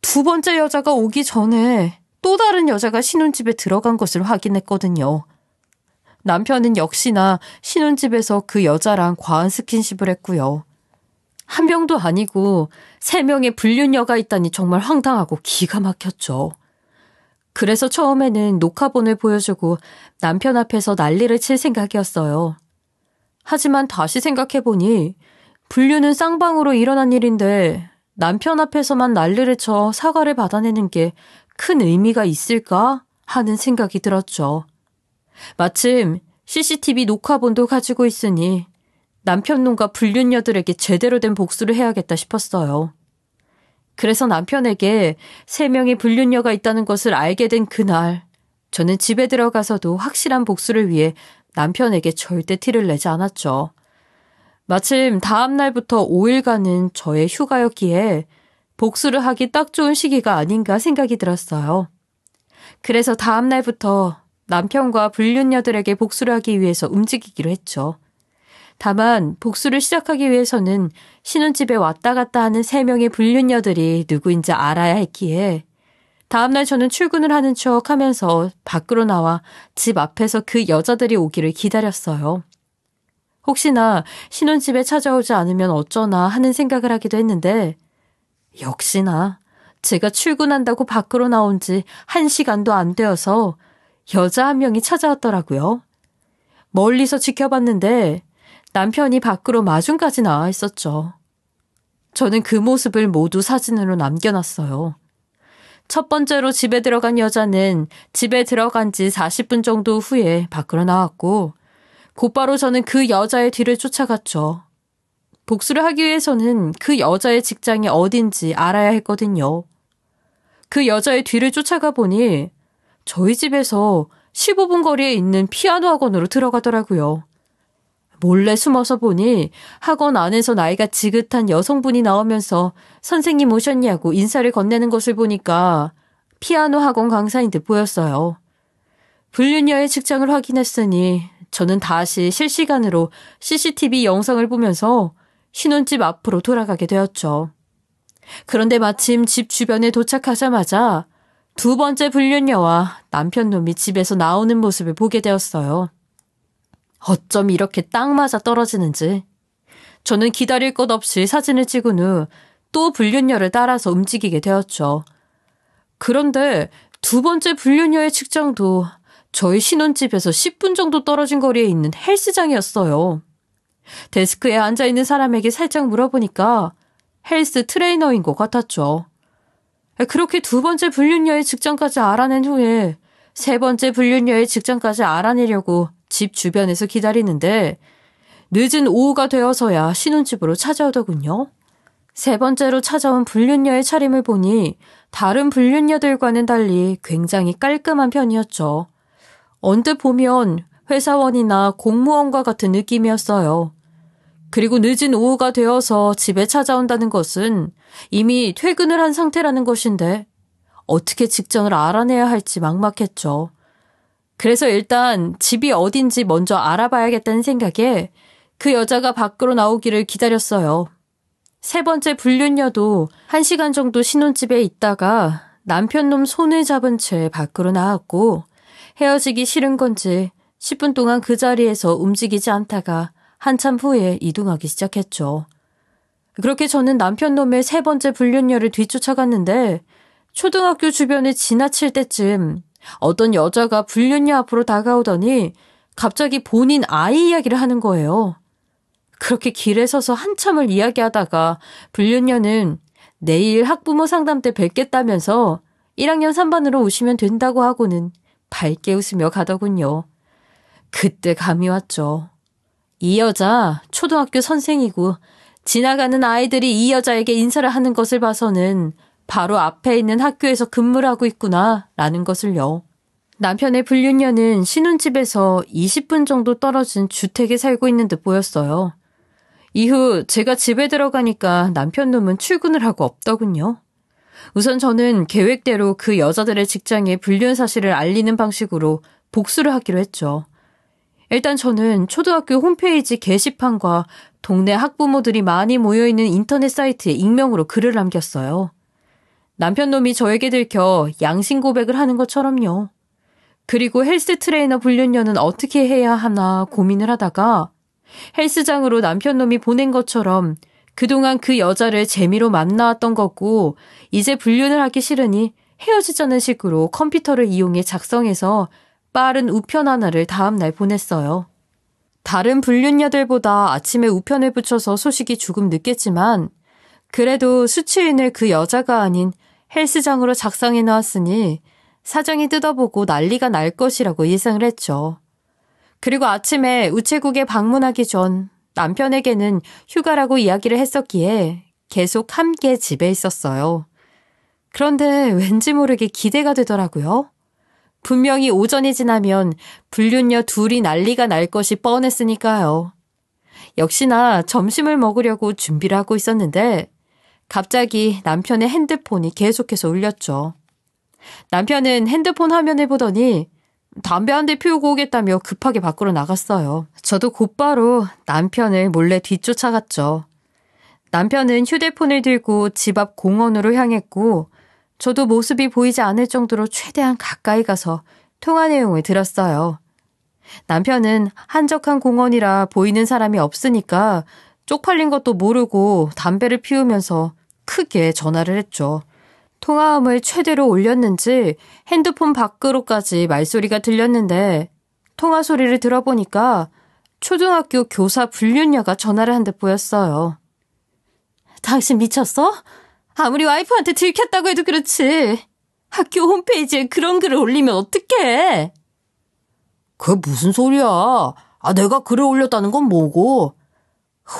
2번째 여자가 오기 전에 또 다른 여자가 신혼집에 들어간 것을 확인했거든요. 남편은 역시나 신혼집에서 그 여자랑 과한 스킨십을 했고요. 한 명도 아니고 3명의 불륜녀가 있다니 정말 황당하고 기가 막혔죠. 그래서 처음에는 녹화본을 보여주고 남편 앞에서 난리를 칠 생각이었어요. 하지만 다시 생각해보니 불륜은 쌍방으로 일어난 일인데 남편 앞에서만 난리를 쳐 사과를 받아내는 게 큰 의미가 있을까 하는 생각이 들었죠. 마침 CCTV 녹화본도 가지고 있으니 남편 놈과 불륜녀들에게 제대로 된 복수를 해야겠다 싶었어요. 그래서 남편에게 3명의 불륜녀가 있다는 것을 알게 된 그날, 저는 집에 들어가서도 확실한 복수를 위해 남편에게 절대 티를 내지 않았죠. 마침 다음 날부터 5일간은 저의 휴가였기에 복수를 하기 딱 좋은 시기가 아닌가 생각이 들었어요. 그래서 다음 날부터 남편과 불륜녀들에게 복수를 하기 위해서 움직이기로 했죠. 다만 복수를 시작하기 위해서는 신혼집에 왔다 갔다 하는 3명의 불륜녀들이 누구인지 알아야 했기에 다음날 저는 출근을 하는 척 하면서 밖으로 나와 집 앞에서 그 여자들이 오기를 기다렸어요. 혹시나 신혼집에 찾아오지 않으면 어쩌나 하는 생각을 하기도 했는데 역시나 제가 출근한다고 밖으로 나온 지 1시간도 안 되어서 여자 한 명이 찾아왔더라고요. 멀리서 지켜봤는데 남편이 밖으로 마중까지 나와 있었죠. 저는 그 모습을 모두 사진으로 남겨놨어요. 첫 번째로 집에 들어간 여자는 집에 들어간 지 40분 정도 후에 밖으로 나왔고 곧바로 저는 그 여자의 뒤를 쫓아갔죠. 복수를 하기 위해서는 그 여자의 직장이 어딘지 알아야 했거든요. 그 여자의 뒤를 쫓아가 보니 저희 집에서 15분 거리에 있는 피아노 학원으로 들어가더라고요. 몰래 숨어서 보니 학원 안에서 나이가 지긋한 여성분이 나오면서 선생님 오셨냐고 인사를 건네는 것을 보니까 피아노 학원 강사인 듯 보였어요. 불륜녀의 직장을 확인했으니 저는 다시 실시간으로 CCTV 영상을 보면서 신혼집 앞으로 돌아가게 되었죠. 그런데 마침 집 주변에 도착하자마자 2번째 불륜녀와 남편놈이 집에서 나오는 모습을 보게 되었어요. 어쩜 이렇게 딱 맞아 떨어지는지. 저는 기다릴 것 없이 사진을 찍은 후 또 불륜녀를 따라서 움직이게 되었죠. 그런데 2번째 불륜녀의 직장도 저희 신혼집에서 10분 정도 떨어진 거리에 있는 헬스장이었어요. 데스크에 앉아있는 사람에게 살짝 물어보니까 헬스 트레이너인 것 같았죠. 그렇게 2번째 불륜녀의 직장까지 알아낸 후에 3번째 불륜녀의 직장까지 알아내려고 집 주변에서 기다리는데 늦은 오후가 되어서야 신혼집으로 찾아오더군요. 3번째로 찾아온 불륜녀의 차림을 보니 다른 불륜녀들과는 달리 굉장히 깔끔한 편이었죠. 언뜻 보면 회사원이나 공무원과 같은 느낌이었어요. 그리고 늦은 오후가 되어서 집에 찾아온다는 것은 이미 퇴근을 한 상태라는 것인데 어떻게 직장을 알아내야 할지 막막했죠. 그래서 일단 집이 어딘지 먼저 알아봐야겠다는 생각에 그 여자가 밖으로 나오기를 기다렸어요. 3번째 불륜녀도 1시간 정도 신혼집에 있다가 남편놈 손을 잡은 채 밖으로 나왔고 헤어지기 싫은 건지 10분 동안 그 자리에서 움직이지 않다가 한참 후에 이동하기 시작했죠. 그렇게 저는 남편놈의 3번째 불륜녀를 뒤쫓아갔는데 초등학교 주변을 지나칠 때쯤 어떤 여자가 불륜녀 앞으로 다가오더니 갑자기 본인 아이 이야기를 하는 거예요. 그렇게 길에 서서 한참을 이야기하다가 불륜녀는 내일 학부모 상담 때 뵙겠다면서 1학년 3반으로 오시면 된다고 하고는 밝게 웃으며 가더군요. 그때 감이 왔죠. 이 여자 초등학교 선생이고 지나가는 아이들이 이 여자에게 인사를 하는 것을 봐서는 바로 앞에 있는 학교에서 근무를 하고 있구나 라는 것을요. 남편의 불륜녀는 신혼집에서 20분 정도 떨어진 주택에 살고 있는 듯 보였어요. 이후 제가 집에 들어가니까 남편놈은 출근을 하고 없더군요. 우선 저는 계획대로 그 여자들의 직장에 불륜 사실을 알리는 방식으로 복수를 하기로 했죠. 일단 저는 초등학교 홈페이지 게시판과 동네 학부모들이 많이 모여있는 인터넷 사이트에 익명으로 글을 남겼어요. 남편놈이 저에게 들켜 양심 고백을 하는 것처럼요. 그리고 헬스 트레이너 불륜녀는 어떻게 해야 하나 고민을 하다가 헬스장으로 남편놈이 보낸 것처럼 그동안 그 여자를 재미로 만나왔던 거고 이제 불륜을 하기 싫으니 헤어지자는 식으로 컴퓨터를 이용해 작성해서 빠른 우편 하나를 다음날 보냈어요. 다른 불륜녀들보다 아침에 우편을 붙여서 소식이 조금 늦겠지만 그래도 수취인을 그 여자가 아닌 헬스장으로 작성해 놓았으니 사정이 뜯어보고 난리가 날 것이라고 예상을 했죠. 그리고 아침에 우체국에 방문하기 전 남편에게는 휴가라고 이야기를 했었기에 계속 함께 집에 있었어요. 그런데 왠지 모르게 기대가 되더라고요. 분명히 오전이 지나면 불륜녀 둘이 난리가 날 것이 뻔했으니까요. 역시나 점심을 먹으려고 준비를 하고 있었는데 갑자기 남편의 핸드폰이 계속해서 울렸죠. 남편은 핸드폰 화면을 보더니 담배 한 대 피우고 오겠다며 급하게 밖으로 나갔어요. 저도 곧바로 남편을 몰래 뒤쫓아갔죠. 남편은 휴대폰을 들고 집 앞 공원으로 향했고 저도 모습이 보이지 않을 정도로 최대한 가까이 가서 통화 내용을 들었어요. 남편은 한적한 공원이라 보이는 사람이 없으니까 쪽팔린 것도 모르고 담배를 피우면서 크게 전화를 했죠. 통화음을 최대로 올렸는지 핸드폰 밖으로까지 말소리가 들렸는데 통화 소리를 들어보니까 초등학교 교사 불륜녀가 전화를 한 듯 보였어요. 당신 미쳤어? 아무리 와이프한테 들켰다고 해도 그렇지. 학교 홈페이지에 그런 글을 올리면 어떡해? 그게 무슨 소리야? 내가 글을 올렸다는 건 뭐고?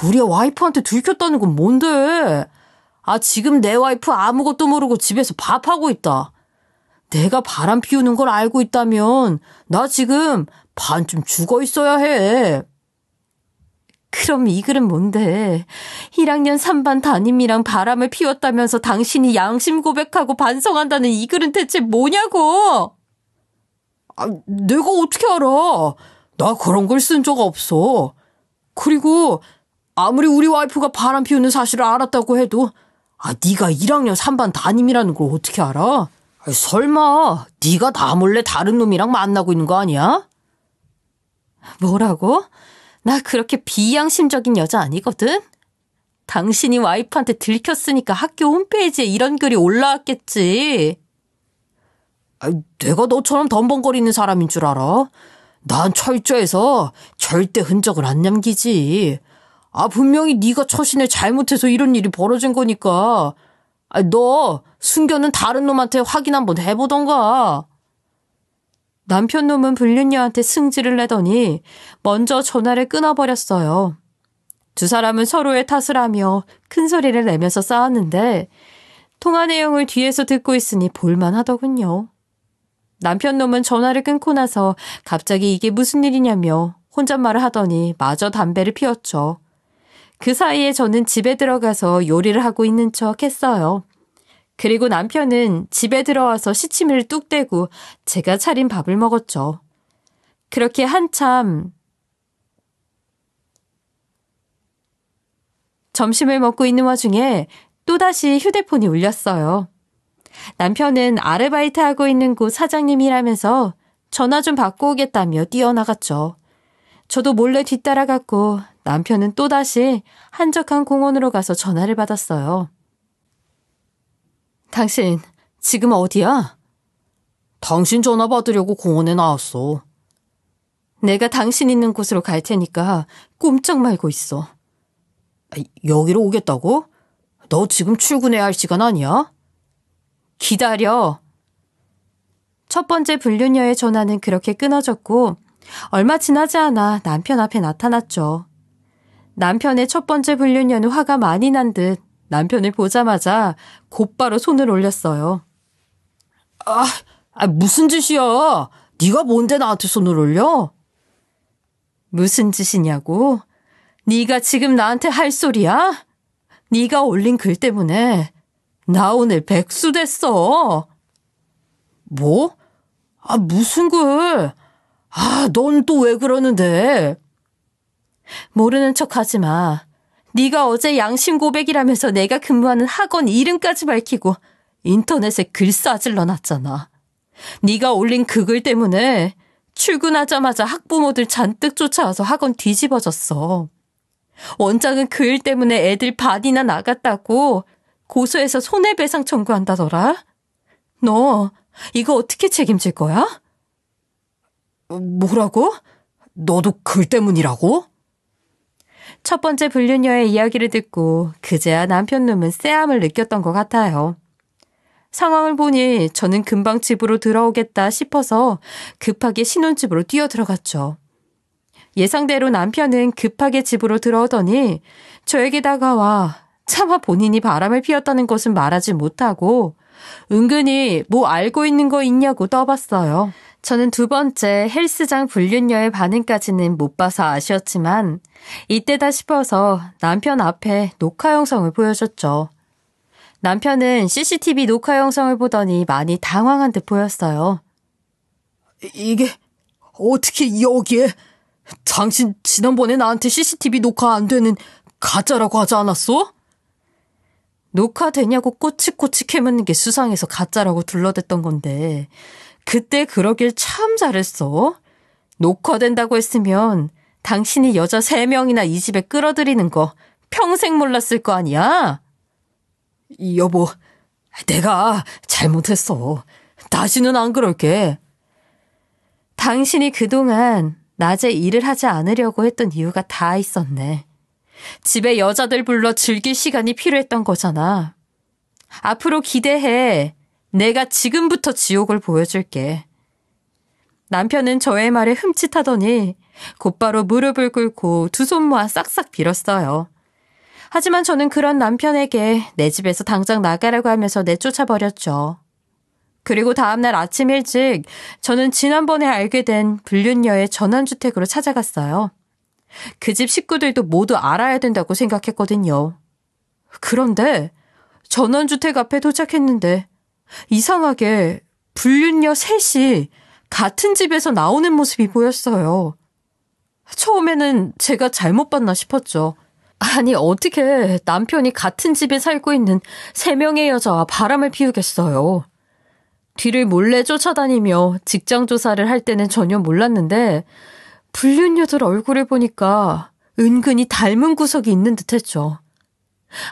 우리 와이프한테 들켰다는 건 뭔데? 지금 내 와이프 아무것도 모르고 집에서 밥하고 있다. 내가 바람 피우는 걸 알고 있다면 나 지금 반쯤 죽어 있어야 해. 그럼 이 글은 뭔데? 1학년 3반 담임이랑 바람을 피웠다면서 당신이 양심 고백하고 반성한다는 이 글은 대체 뭐냐고? 내가 어떻게 알아? 나 그런 걸 쓴 적 없어. 그리고 아무리 우리 와이프가 바람 피우는 사실을 알았다고 해도 네가 1학년 3반 담임이라는 걸 어떻게 알아? 설마 네가 나 몰래 다른 놈이랑 만나고 있는 거 아니야? 뭐라고? 나 그렇게 비양심적인 여자 아니거든? 당신이 와이프한테 들켰으니까 학교 홈페이지에 이런 글이 올라왔겠지. 내가 너처럼 덤벙거리는 사람인 줄 알아? 난 철저해서 절대 흔적을 안 남기지. 분명히 네가 처신을 잘못해서 이런 일이 벌어진 거니까. 너 숨겨는 다른 놈한테 확인 한번 해보던가. 남편 놈은 불륜녀한테 승질을 내더니 먼저 전화를 끊어버렸어요. 두 사람은 서로의 탓을 하며 큰 소리를 내면서 싸웠는데 통화 내용을 뒤에서 듣고 있으니 볼만하더군요. 남편 놈은 전화를 끊고 나서 갑자기 이게 무슨 일이냐며 혼잣말을 하더니 마저 담배를 피웠죠. 그 사이에 저는 집에 들어가서 요리를 하고 있는 척 했어요. 그리고 남편은 집에 들어와서 시치미를 뚝 떼고 제가 차린 밥을 먹었죠. 그렇게 한참 점심을 먹고 있는 와중에 또다시 휴대폰이 울렸어요. 남편은 아르바이트하고 있는 곳 사장님이라면서 전화 좀 받고 오겠다며 뛰어나갔죠. 저도 몰래 뒤따라갔고 남편은 또다시 한적한 공원으로 가서 전화를 받았어요. 당신 지금 어디야? 당신 전화 받으려고 공원에 나왔어. 내가 당신 있는 곳으로 갈 테니까 꼼짝 말고 있어. 여기로 오겠다고? 너 지금 출근해야 할 시간 아니야? 기다려. 첫 번째 불륜녀의 전화는 그렇게 끊어졌고 얼마 지나지 않아 남편 앞에 나타났죠. 남편의 첫 번째 불륜녀는 화가 많이 난 듯 남편을 보자마자 곧바로 손을 올렸어요. 무슨 짓이야? 네가 뭔데 나한테 손을 올려? 무슨 짓이냐고? 네가 지금 나한테 할 소리야? 네가 올린 글 때문에 나 오늘 백수 됐어. 뭐? 무슨 글? 넌 또 왜 그러는데? 모르는 척 하지 마. 네가 어제 양심 고백이라면서 내가 근무하는 학원 이름까지 밝히고 인터넷에 글 싸질러 놨잖아. 네가 올린 그 글 때문에 출근하자마자 학부모들 잔뜩 쫓아와서 학원 뒤집어졌어. 원장은 그 일 때문에 애들 반이나 나갔다고 고소해서 손해배상 청구한다더라. 너 이거 어떻게 책임질 거야? 뭐라고? 너도 글 때문이라고? 첫 번째 불륜녀의 이야기를 듣고 그제야 남편 놈은 쎄함을 느꼈던 것 같아요. 상황을 보니 저는 금방 집으로 들어오겠다 싶어서 급하게 신혼집으로 뛰어들어갔죠. 예상대로 남편은 급하게 집으로 들어오더니 저에게 다가와 차마 본인이 바람을 피웠다는 것은 말하지 못하고 은근히 뭐 알고 있는 거 있냐고 떠봤어요. 저는 두 번째 헬스장 불륜녀의 반응까지는 못 봐서 아쉬웠지만 이때다 싶어서 남편 앞에 녹화 영상을 보여줬죠. 남편은 CCTV 녹화 영상을 보더니 많이 당황한 듯 보였어요. 이게 어떻게 여기에? 당신 지난번에 나한테 CCTV 녹화 안 되는 가짜라고 하지 않았어? 녹화되냐고 꼬치꼬치 캐묻는 게 수상해서 가짜라고 둘러댔던 건데 그때 그러길 참 잘했어. 녹화된다고 했으면 당신이 여자 3명이나 이 집에 끌어들이는 거 평생 몰랐을 거 아니야? 여보, 내가 잘못했어. 다시는 안 그럴게. 당신이 그동안 낮에 일을 하지 않으려고 했던 이유가 다 있었네. 집에 여자들 불러 즐길 시간이 필요했던 거잖아. 앞으로 기대해. 내가 지금부터 지옥을 보여줄게. 남편은 저의 말에 흠칫하더니 곧바로 무릎을 꿇고 두 손 모아 싹싹 빌었어요. 하지만 저는 그런 남편에게 내 집에서 당장 나가라고 하면서 내쫓아버렸죠. 그리고 다음날 아침 일찍 저는 지난번에 알게 된 불륜녀의 전원주택으로 찾아갔어요. 그 집 식구들도 모두 알아야 된다고 생각했거든요. 그런데 전원주택 앞에 도착했는데 이상하게 불륜녀 셋이 같은 집에서 나오는 모습이 보였어요. 처음에는 제가 잘못 봤나 싶었죠. 아니, 어떻게 남편이 같은 집에 살고 있는 3명의 여자와 바람을 피우겠어요. 뒤를 몰래 쫓아다니며 직장 조사를 할 때는 전혀 몰랐는데 불륜녀들 얼굴을 보니까 은근히 닮은 구석이 있는 듯했죠.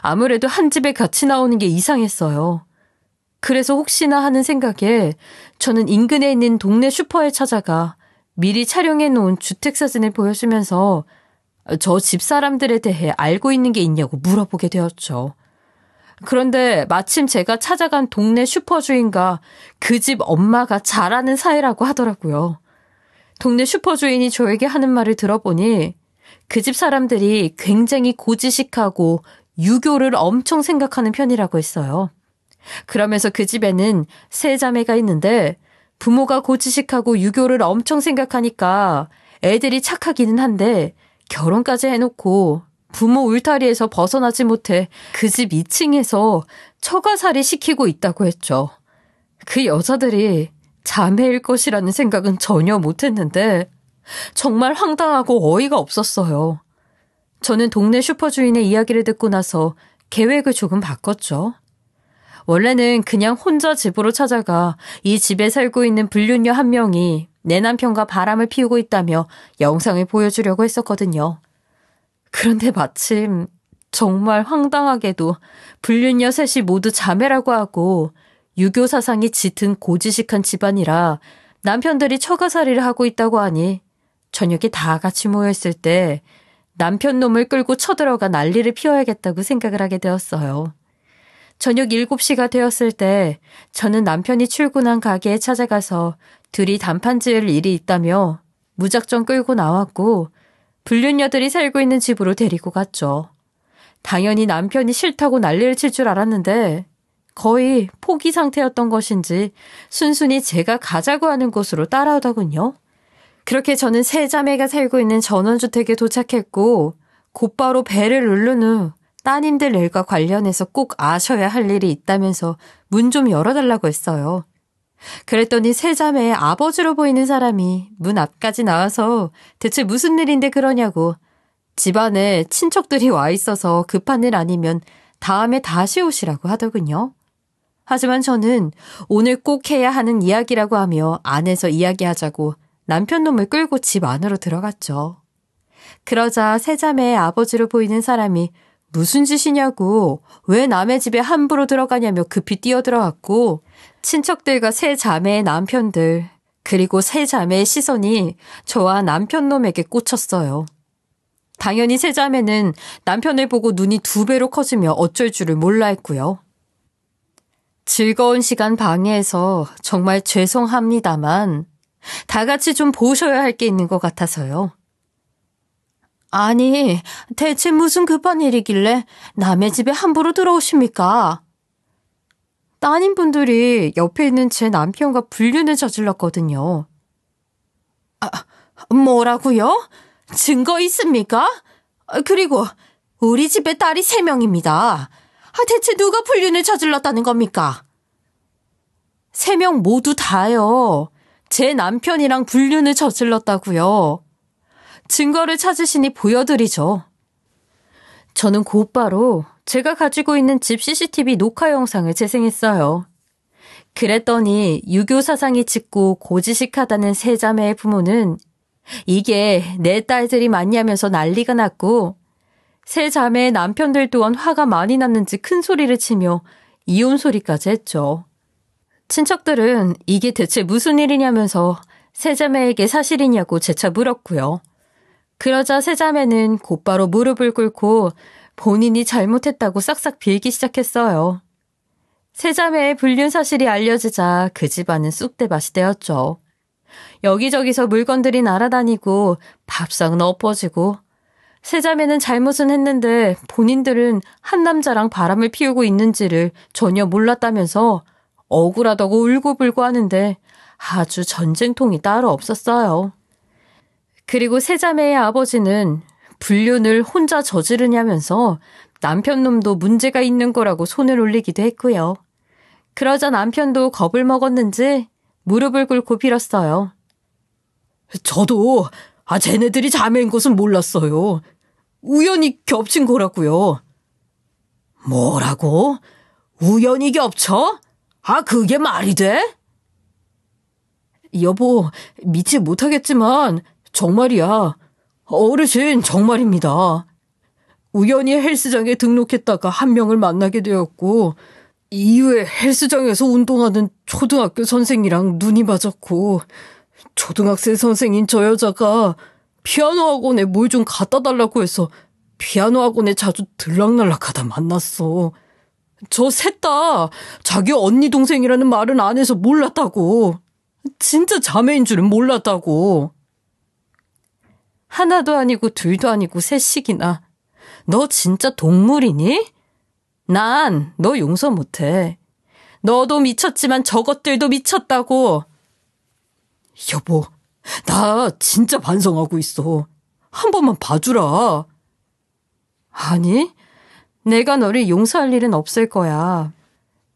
아무래도 한 집에 같이 나오는 게 이상했어요. 그래서 혹시나 하는 생각에 저는 인근에 있는 동네 슈퍼에 찾아가 미리 촬영해 놓은 주택 사진을 보여주면서 저 집 사람들에 대해 알고 있는 게 있냐고 물어보게 되었죠. 그런데 마침 제가 찾아간 동네 슈퍼 주인과 그 집 엄마가 잘 아는 사이라고 하더라고요. 동네 슈퍼 주인이 저에게 하는 말을 들어보니 그 집 사람들이 굉장히 고지식하고 유교를 엄청 생각하는 편이라고 했어요. 그러면서 그 집에는 3자매가 있는데 부모가 고지식하고 유교를 엄청 생각하니까 애들이 착하기는 한데 결혼까지 해놓고 부모 울타리에서 벗어나지 못해 그 집 2층에서 처가살이 시키고 있다고 했죠. 그 여자들이 자매일 것이라는 생각은 전혀 못했는데 정말 황당하고 어이가 없었어요. 저는 동네 슈퍼 주인의 이야기를 듣고 나서 계획을 조금 바꿨죠. 원래는 그냥 혼자 집으로 찾아가 이 집에 살고 있는 불륜녀 1명이 내 남편과 바람을 피우고 있다며 영상을 보여주려고 했었거든요. 그런데 마침 정말 황당하게도 불륜녀 셋이 모두 자매라고 하고 유교 사상이 짙은 고지식한 집안이라 남편들이 처가살이를 하고 있다고 하니 저녁에 다 같이 모여있을 때 남편 놈을 끌고 쳐들어가 난리를 피워야겠다고 생각을 하게 되었어요. 저녁 7시가 되었을 때 저는 남편이 출근한 가게에 찾아가서 둘이 단판 지을 일이 있다며 무작정 끌고 나왔고 불륜녀들이 살고 있는 집으로 데리고 갔죠. 당연히 남편이 싫다고 난리를 칠 줄 알았는데 거의 포기 상태였던 것인지 순순히 제가 가자고 하는 곳으로 따라오더군요. 그렇게 저는 3자매가 살고 있는 전원주택에 도착했고 곧바로 벨을 누른 후 따님들 일과 관련해서 꼭 아셔야 할 일이 있다면서 문 좀 열어달라고 했어요. 그랬더니 3자매의 아버지로 보이는 사람이 문 앞까지 나와서 대체 무슨 일인데 그러냐고 집안에 친척들이 와 있어서 급한 일 아니면 다음에 다시 오시라고 하더군요. 하지만 저는 오늘 꼭 해야 하는 이야기라고 하며 안에서 이야기하자고 남편 놈을 끌고 집 안으로 들어갔죠. 그러자 3자매의 아버지로 보이는 사람이 무슨 짓이냐고 왜 남의 집에 함부로 들어가냐며 급히 뛰어들어왔고 친척들과 3자매의 남편들 그리고 3자매의 시선이 저와 남편 놈에게 꽂혔어요. 당연히 3자매는 남편을 보고 눈이 2배로 커지며 어쩔 줄을 몰라 했고요. 즐거운 시간 방해해서 정말 죄송합니다만 다 같이 좀 보셔야 할 게 있는 것 같아서요. 아니, 대체 무슨 급한 일이길래 남의 집에 함부로 들어오십니까? 따님분들이 옆에 있는 제 남편과 불륜을 저질렀거든요. 뭐라고요? 증거 있습니까? 그리고 우리 집에 딸이 3명입니다. 대체 누가 불륜을 저질렀다는 겁니까? 3명 모두 다요. 제 남편이랑 불륜을 저질렀다고요. 증거를 찾으시니 보여드리죠. 저는 곧바로 제가 가지고 있는 집 CCTV 녹화 영상을 재생했어요. 그랬더니 유교 사상이 짙고 고지식하다는 세 자매의 부모는 이게 내 딸들이 맞냐면서 난리가 났고, 세 자매의 남편들 또한 화가 많이 났는지 큰 소리를 치며 이혼 소리까지 했죠. 친척들은 이게 대체 무슨 일이냐면서 세 자매에게 사실이냐고 재차 물었고요. 그러자 세 자매는 곧바로 무릎을 꿇고 본인이 잘못했다고 싹싹 빌기 시작했어요. 세 자매의 불륜 사실이 알려지자 그 집안은 쑥대밭이 되었죠. 여기저기서 물건들이 날아다니고 밥상은 엎어지고, 세 자매는 잘못은 했는데 본인들은 한 남자랑 바람을 피우고 있는지를 전혀 몰랐다면서 억울하다고 울고불고 하는데 아주 전쟁통이 따로 없었어요. 그리고 세 자매의 아버지는 불륜을 혼자 저지르냐면서 남편 놈도 문제가 있는 거라고 손을 올리기도 했고요. 그러자 남편도 겁을 먹었는지 무릎을 꿇고 빌었어요. 저도 쟤네들이 자매인 것은 몰랐어요. 우연히 겹친 거라고요. 뭐라고? 우연히 겹쳐? 그게 말이 돼? 여보, 믿지 못하겠지만 정말이야. 어르신 정말입니다. 우연히 헬스장에 등록했다가 한 명을 만나게 되었고, 이후에 헬스장에서 운동하는 초등학교 선생이랑 눈이 맞았고, 초등학생 선생인 저 여자가 피아노 학원에 뭘 좀 갖다 달라고 해서 피아노 학원에 자주 들락날락하다 만났어. 저 셋 다 자기 언니 동생이라는 말은 안 해서 몰랐다고. 진짜 자매인 줄은 몰랐다고. 하나도 아니고 둘도 아니고 셋씩이나. 너 진짜 동물이니? 난 너 용서 못해. 너도 미쳤지만 저것들도 미쳤다고. 여보, 나 진짜 반성하고 있어. 한 번만 봐주라. 아니, 내가 너를 용서할 일은 없을 거야.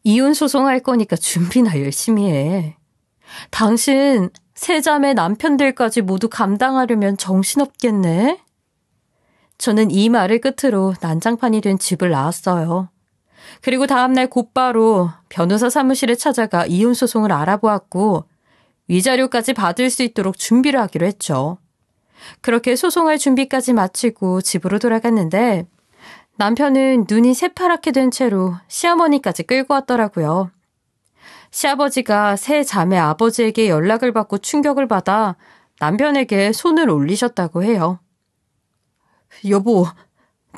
이혼 소송할 거니까 준비나 열심히 해. 당신 세 자매 남편들까지 모두 감당하려면 정신없겠네? 저는 이 말을 끝으로 난장판이 된 집을 나왔어요. 그리고 다음날 곧바로 변호사 사무실에 찾아가 이혼 소송을 알아보았고 위자료까지 받을 수 있도록 준비를 하기로 했죠. 그렇게 소송할 준비까지 마치고 집으로 돌아갔는데 남편은 눈이 새파랗게 된 채로 시어머니까지 끌고 왔더라고요. 시아버지가 세 자매 아버지에게 연락을 받고 충격을 받아 남편에게 손을 올리셨다고 해요. 여보,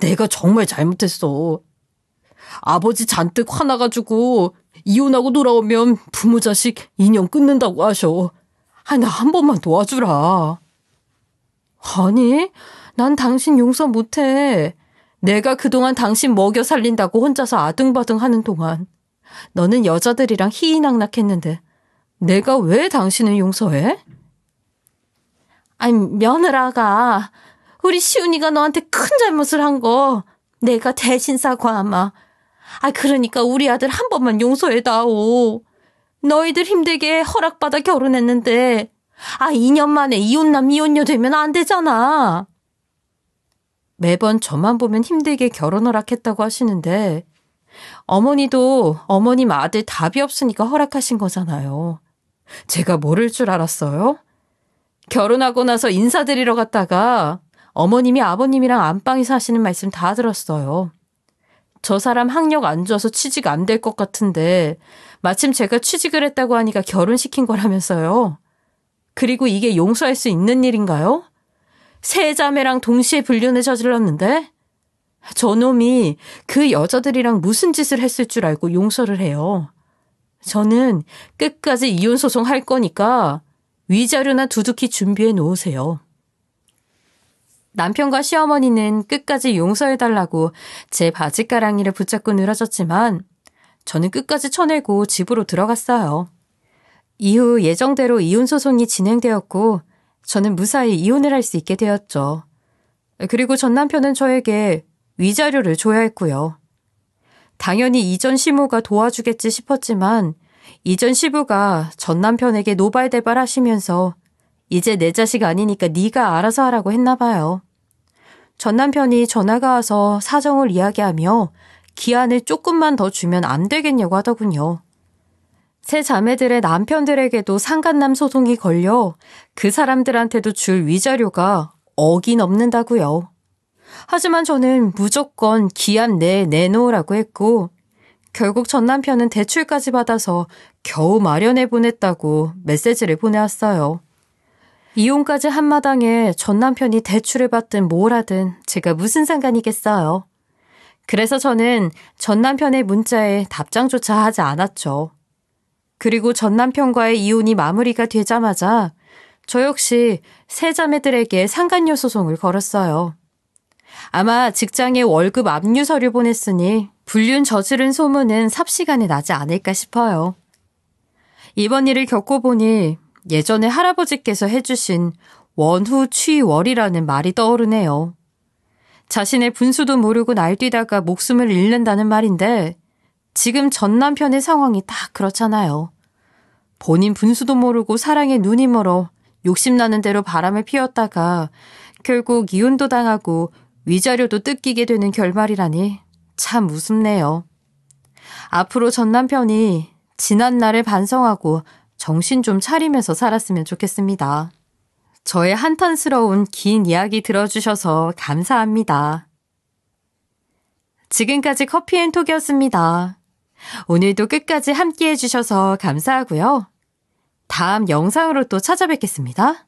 내가 정말 잘못했어. 아버지 잔뜩 화나가지고 이혼하고 돌아오면 부모 자식 인연 끊는다고 하셔. 나 한 번만 도와주라. 아니, 난 당신 용서 못해. 내가 그동안 당신 먹여 살린다고 혼자서 아등바등 하는 동안 너는 여자들이랑 희희낙낙했는데 내가 왜 당신을 용서해? 아니, 며느라가 우리 시훈이가 너한테 큰 잘못을 한 거 내가 대신 사과하마. 그러니까 우리 아들 한 번만 용서해다오. 너희들 힘들게 허락받아 결혼했는데 2년 만에 이혼남 이혼녀 되면 안 되잖아. 매번 저만 보면 힘들게 결혼 허락했다고 하시는데 어머니도 어머님 아들 답이 없으니까 허락하신 거잖아요. 제가 모를 줄 알았어요? 결혼하고 나서 인사드리러 갔다가 어머님이 아버님이랑 안방에서 하시는 말씀 다 들었어요. 저 사람 학력 안 좋아서 취직 안 될 것 같은데 마침 제가 취직을 했다고 하니까 결혼시킨 거라면서요. 그리고 이게 용서할 수 있는 일인가요? 세 자매랑 동시에 불륜을 저질렀는데 저놈이 그 여자들이랑 무슨 짓을 했을 줄 알고 용서를 해요. 저는 끝까지 이혼 소송 할 거니까 위자료나 두둑히 준비해 놓으세요. 남편과 시어머니는 끝까지 용서해달라고 제 바지가랑이를 붙잡고 늘어졌지만 저는 끝까지 쳐내고 집으로 들어갔어요. 이후 예정대로 이혼 소송이 진행되었고 저는 무사히 이혼을 할 수 있게 되었죠. 그리고 전 남편은 저에게 위자료를 줘야 했고요. 당연히 이전 시모가 도와주겠지 싶었지만 이전 시부가 전 남편에게 노발대발 하시면서 이제 내 자식 아니니까 네가 알아서 하라고 했나 봐요. 전 남편이 전화가 와서 사정을 이야기하며 기한을 조금만 더 주면 안 되겠냐고 하더군요. 세 자매들의 남편들에게도 상간남 소송이 걸려 그 사람들한테도 줄 위자료가 억이 넘는다고요. 하지만 저는 무조건 기한 내에 내놓으라고 했고 결국 전 남편은 대출까지 받아서 겨우 마련해 보냈다고 메시지를 보내왔어요. 이혼까지 한 마당에 전 남편이 대출을 받든 뭘 하든 제가 무슨 상관이겠어요. 그래서 저는 전 남편의 문자에 답장조차 하지 않았죠. 그리고 전 남편과의 이혼이 마무리가 되자마자 저 역시 세 자매들에게 상간녀 소송을 걸었어요. 아마 직장에 월급 압류 서류 보냈으니 불륜 저지른 소문은 삽시간에 나지 않을까 싶어요. 이번 일을 겪어보니 예전에 할아버지께서 해주신 원후취월이라는 말이 떠오르네요. 자신의 분수도 모르고 날뛰다가 목숨을 잃는다는 말인데 지금 전 남편의 상황이 딱 그렇잖아요. 본인 분수도 모르고 사랑에 눈이 멀어 욕심나는 대로 바람을 피웠다가 결국 이혼도 당하고 위자료도 뜯기게 되는 결말이라니 참 우습네요. 앞으로 전 남편이 지난 날을 반성하고 정신 좀 차리면서 살았으면 좋겠습니다. 저의 한탄스러운 긴 이야기 들어주셔서 감사합니다. 지금까지 커피앤톡이었습니다. 오늘도 끝까지 함께 해주셔서 감사하고요. 다음 영상으로 또 찾아뵙겠습니다.